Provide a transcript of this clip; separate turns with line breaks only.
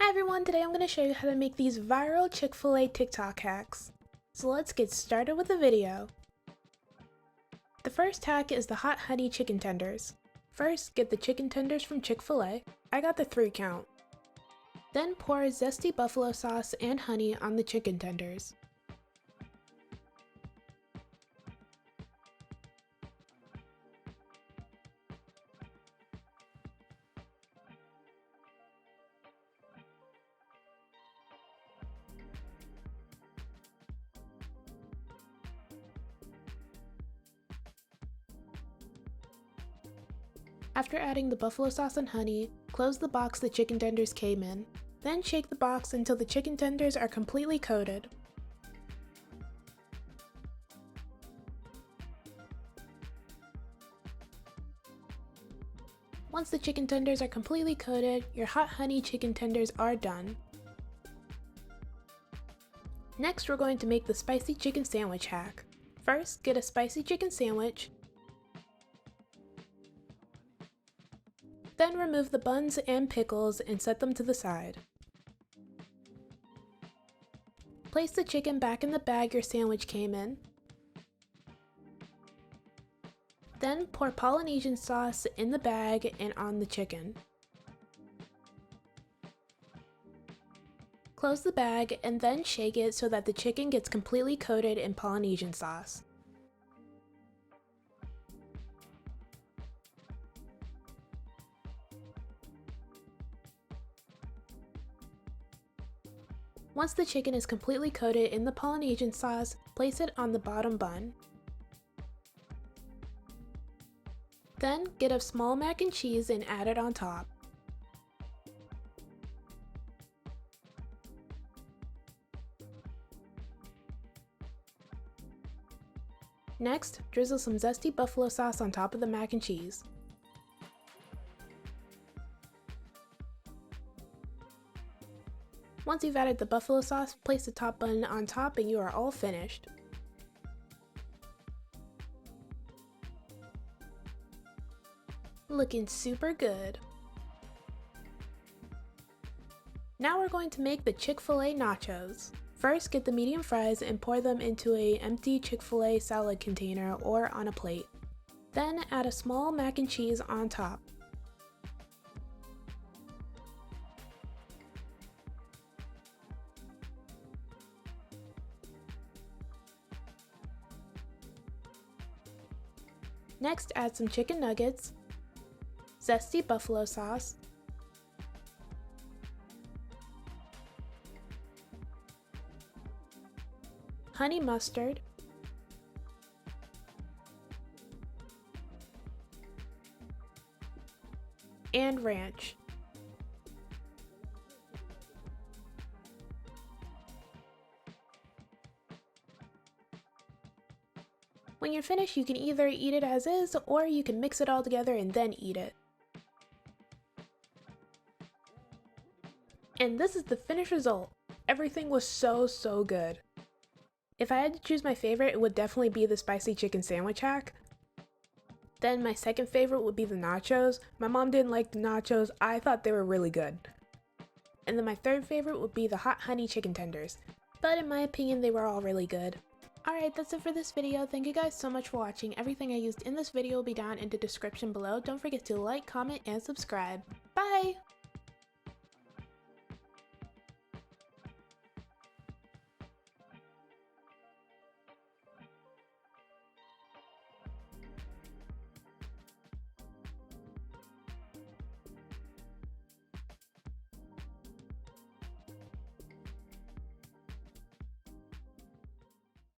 Hi everyone, today I'm going to show you how to make these viral Chick-fil-A TikTok hacks. So let's get started with the video. The first hack is the hot honey chicken tenders. First, get the chicken tenders from Chick-fil-A. I got the 3 count. Then pour zesty buffalo sauce and honey on the chicken tenders. After adding the buffalo sauce and honey, close the box the chicken tenders came in. Then shake the box until the chicken tenders are completely coated. Once the chicken tenders are completely coated, your hot honey chicken tenders are done. Next, we're going to make the spicy chicken sandwich hack. First, get a spicy chicken sandwich. Then remove the buns and pickles and set them to the side. Place the chicken back in the bag your sandwich came in. Then pour Polynesian sauce in the bag and on the chicken. Close the bag and then shake it so that the chicken gets completely coated in Polynesian sauce. Once the chicken is completely coated in the Polynesian sauce, place it on the bottom bun. Then get a small mac and cheese and add it on top. Next, drizzle some zesty buffalo sauce on top of the mac and cheese. Once you've added the buffalo sauce, place the top bun on top and you are all finished. Looking super good. Now we're going to make the Chick-fil-A Nachos. First, get the medium fries and pour them into an empty Chick-fil-A salad container or on a plate. Then add a small mac and cheese on top. Next, add some chicken nuggets, zesty buffalo sauce, honey mustard, and ranch. When you're finished, you can either eat it as is, or you can mix it all together and then eat it. And this is the finished result. Everything was so good. If I had to choose my favorite, it would definitely be the spicy chicken sandwich hack. Then my second favorite would be the nachos. My mom didn't like the nachos, I thought they were really good. And then my third favorite would be the hot honey chicken tenders. But in my opinion, they were all really good. Alright, that's it for this video. Thank you guys so much for watching. Everything I used in this video will be down in the description below. Don't forget to like, comment, and subscribe. Bye!